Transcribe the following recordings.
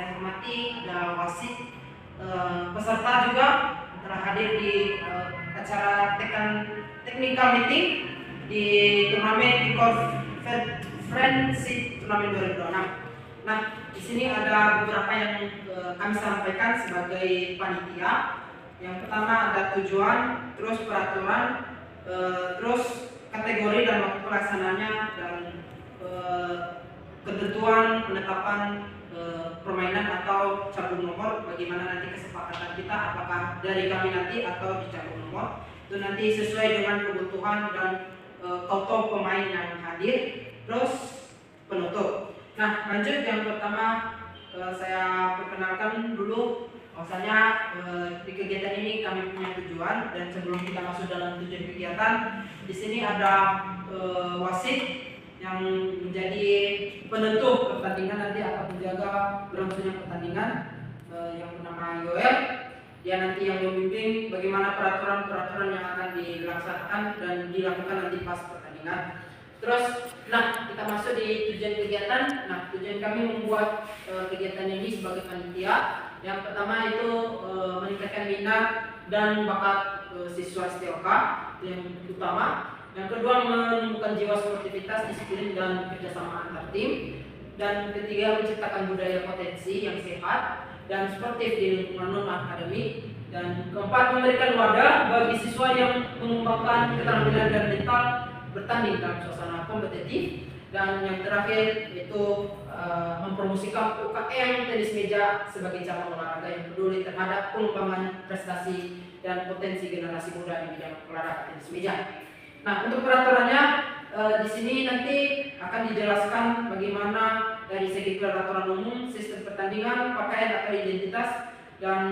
saya hormati ada wasit, peserta juga telah hadir di acara technical meeting di turnamen Friendship Turnamen 2026. Nah, di sini ada beberapa yang kami sampaikan sebagai panitia. Yang pertama ada tujuan, terus peraturan, terus kategori dan waktu pelaksanaannya, dan ketentuan penetapan permainan atau cabur nomor, bagaimana nanti kesepakatan kita, apakah dari kami nanti atau di cabur nomor, itu nanti sesuai dengan kebutuhan dan total pemain yang hadir. Terus penutup. Nah, lanjut yang pertama, saya perkenalkan dulu bahwasanya di kegiatan ini kami punya tujuan, dan sebelum kita masuk dalam tujuan kegiatan, di sini ada wasit yang menjadi penentu pertandingan nanti akan menjaga berlangsungnya pertandingan, yang bernama Yoel. Dia nanti yang memimpin bagaimana peraturan-peraturan yang akan dilaksanakan dan dilakukan nanti pas pertandingan. Terus, nah kita masuk di tujuan kegiatan. Nah, tujuan kami membuat kegiatan ini sebagai panitia. Yang pertama itu meningkatkan minat dan bakat siswa STOK, yang utama. Yang kedua, menumbuhkan jiwa sportivitas, disiplin dan kerjasama antar tim. Dan ketiga, menciptakan budaya potensi yang sehat dan sportif di lingkungan non-akademik. Dan keempat, memberikan wadah bagi siswa yang mengembangkan keterampilan dan mental bertanding dalam suasana kompetitif. Dan yang terakhir yaitu mempromosikan UKM tenis meja sebagai cabang olahraga yang peduli terhadap pengembangan prestasi dan potensi generasi muda di bidang olahraga tenis meja. Nah, untuk peraturannya di sini nanti akan dijelaskan bagaimana dari segi peraturan umum, sistem pertandingan, pakaian atau identitas, dan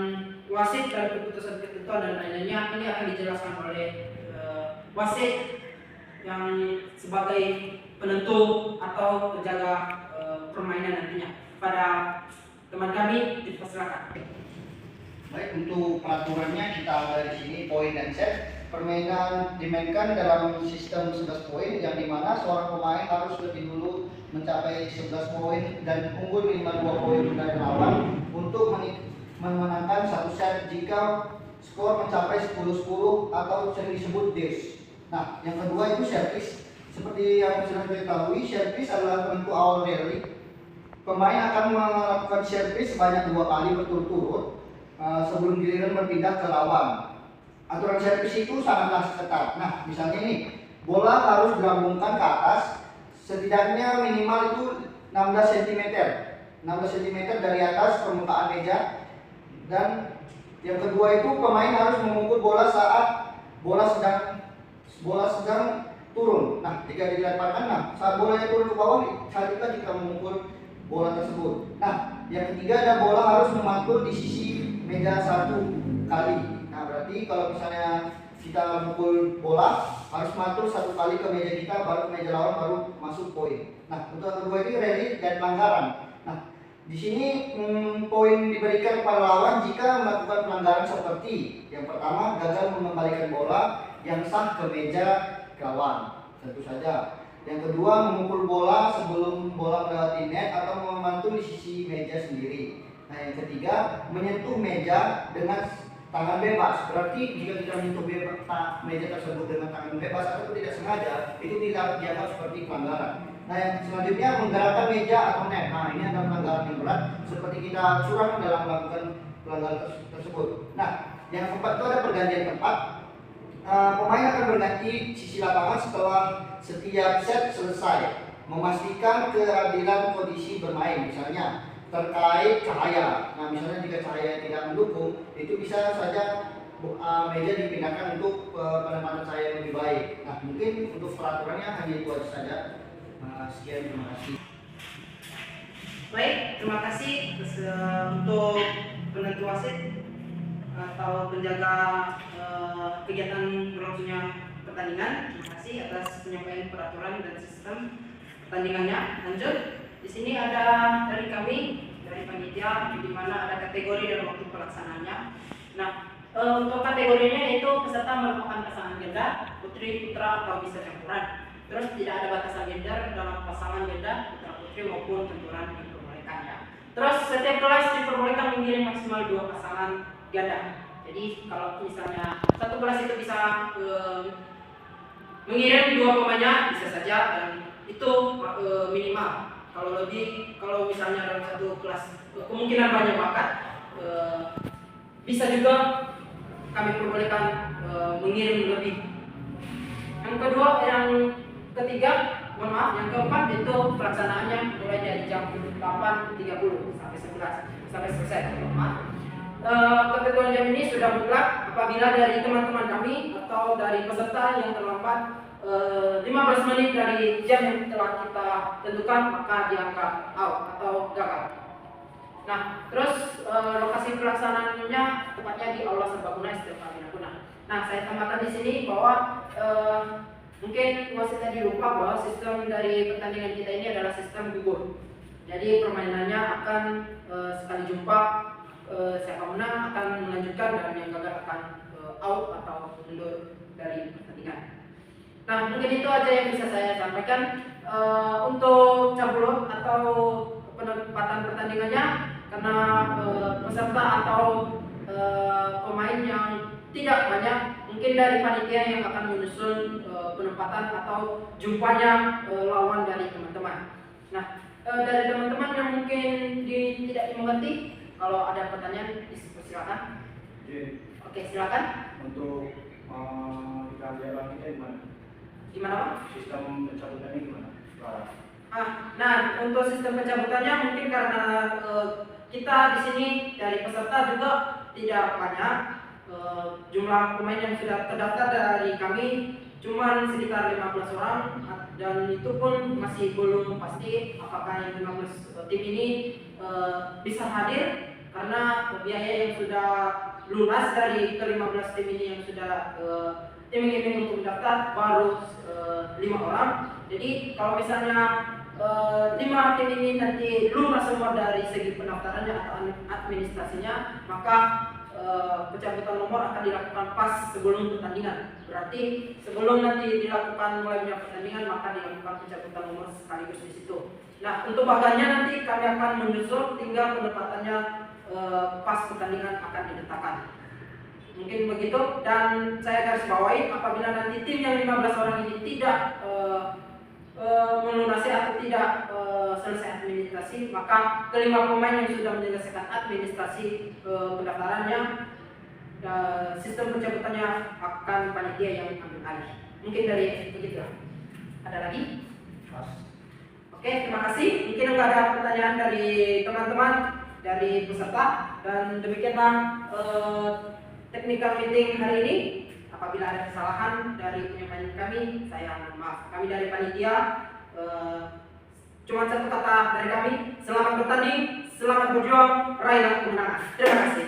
wasit dan keputusan ketentuan dan lain-lainnya. Ini akan dijelaskan oleh wasit yang sebagai penentu atau penjaga permainan nantinya. Pada teman kami dipersilakan. Baik, untuk peraturannya kita ada di sini poin dan set. Permainan dimainkan dalam sistem 11 poin, yang dimana seorang pemain harus lebih dulu mencapai 11 poin dan unggul minimal 2 poin dari lawan untuk memenangkan satu set jika skor mencapai 10-10 atau sering disebut dash. Nah, yang kedua itu service. Seperti yang sudah kita ketahui, service adalah penentu awal rally. Pemain akan melakukan service sebanyak 2 kali berturut-turut sebelum giliran berpindah ke lawan. Aturan servis itu sangatlah ketat. Nah, misalnya ini, bola harus digabungkan ke atas, setidaknya minimal itu 16 cm. 16 cm dari atas permukaan meja. Dan yang kedua itu pemain harus memukul bola saat bola sedang turun. Nah, jika dilemparkan, nah saat bolanya turun ke bawah, saat itu kita memukul bola tersebut. Nah, yang ketiga ada bola harus memantul di sisi meja 1 kali. Nah, berarti kalau misalnya kita mukul bola harus mantul 1 kali ke meja kita, baru ke meja lawan, baru masuk poin. Nah, untuk yang kedua ini rally dan pelanggaran. Nah, di sini poin diberikan kepada lawan jika melakukan pelanggaran seperti yang pertama, gagal mengembalikan bola yang sah ke meja kawan, tentu saja. Yang kedua, memukul bola sebelum bola melewati net atau memantul di sisi meja sendiri. Nah, yang ketiga, menyentuh meja dengan tangan bebas. Berarti jika kita menyentuh meja tersebut dengan tangan bebas atau tidak sengaja, itu tidak dianggap seperti pelanggaran. Nah, yang selanjutnya menggerakkan meja atau net. Nah, ini adalah pelanggaran yang berat, seperti kita curang dalam melakukan pelanggaran tersebut. Nah, yang keempat itu ada pergantian tempat. Pemain akan berganti sisi lapangan setelah setiap set selesai, memastikan keadilan kondisi bermain. Misalnya terkait cahaya. Nah, misalnya jika cahaya tidak mendukung, itu bisa saja meja dipindahkan untuk penempatan cahaya yang lebih baik. Nah, mungkin untuk peraturannya hanya itu saja. Sekian, terima kasih. Baik, terima kasih untuk penentu wasit atau penjaga kegiatan berlangsungnya pertandingan. Terima kasih atas penyampaian peraturan dan sistem pertandingannya. Lanjut. Di sini ada dari kami, dari panitia, di mana ada kategori dan waktu pelaksanaannya. Nah, untuk kategorinya yaitu peserta merupakan pasangan ganda, putri, putra, atau bisa campuran. Terus tidak ada batasan gender dalam pasangan ganda, putra, putri maupun campuran diperbolehkan ya. Terus setiap kelas diperbolehkan mengirim maksimal 2 pasangan ganda. Jadi kalau misalnya satu kelas itu bisa mengirim 2 pemainnya bisa saja, dan itu minimal. Kalau misalnya dalam satu kelas kemungkinan banyak bakat, bisa juga kami perbolehkan mengirim lebih. Yang keempat itu pelaksanaannya mulai dari jam 8.30 sampai 11 sampai selesai. Ketentuan jam ini sudah mutlak. Apabila dari teman-teman kami atau dari peserta yang terlambat 15 menit dari jam yang telah kita tentukan, maka dianggap out atau gagal. Nah, terus lokasi pelaksanaannya tepatnya di Aula Serbaguna STM Paminaguna. Nah, saya tambahkan di sini bahwa mungkin wasit tadi lupa bahwa sistem dari pertandingan kita ini adalah sistem gugur. Jadi permainannya akan sekali jumpa, siapa menang akan melanjutkan, dan yang gagal akan out atau mundur dari pertandingan. Nah, mungkin itu aja yang bisa saya sampaikan untuk cabulot atau penempatan pertandingannya, karena peserta atau pemain yang tidak banyak, mungkin dari panitia yang akan menyusun penempatan atau jumpanya lawan dari teman-teman. Nah, dari teman-teman yang mungkin tidak dimengerti, kalau ada pertanyaan silakan. Oke, silakan. Untuk dikalian kita gimana? Gimana Pak? Sistem pencabutannya gimana? Nah, untuk sistem pencabutannya mungkin karena kita di sini dari peserta juga tidak banyak, jumlah pemain yang sudah terdaftar dari kami cuma sekitar 15 orang, dan itu pun masih belum pasti apakah yang 15 tim ini bisa hadir, karena biaya yang sudah lunas dari ke-15 tim ini yang sudah iming-iming untuk mendaftar baru 5 orang. Jadi kalau misalnya 5 tim ini nanti lunas semua dari segi pendaftarannya atau administrasinya, maka pencabutan nomor akan dilakukan pas sebelum pertandingan. Berarti sebelum nanti dilakukan mulainya pertandingan, maka dilakukan pencabutan nomor sekaligus di situ. Nah, untuk bagannya nanti kami akan menyusul, tinggal penempatannya pas pertandingan akan diletakkan. Mungkin begitu, dan saya garis bawahi, apabila nanti tim yang 15 orang ini tidak melunasi atau tidak selesai administrasi, maka kelima pemain yang sudah menyelesaikan administrasi pendaftarannya, sistem pencabutannya akan panitia yang ambil alih. Mungkin dari begitu. Ada lagi? Oke, terima kasih. Mungkin enggak ada pertanyaan dari teman-teman, dari peserta, dan demikianlah technical meeting hari ini. Apabila ada kesalahan dari penyampaian kami, saya mohon maaf. Kami dari panitia cuma satu kata dari kami: selamat bertanding, selamat berjuang, raihlah kemenangan. Terima kasih.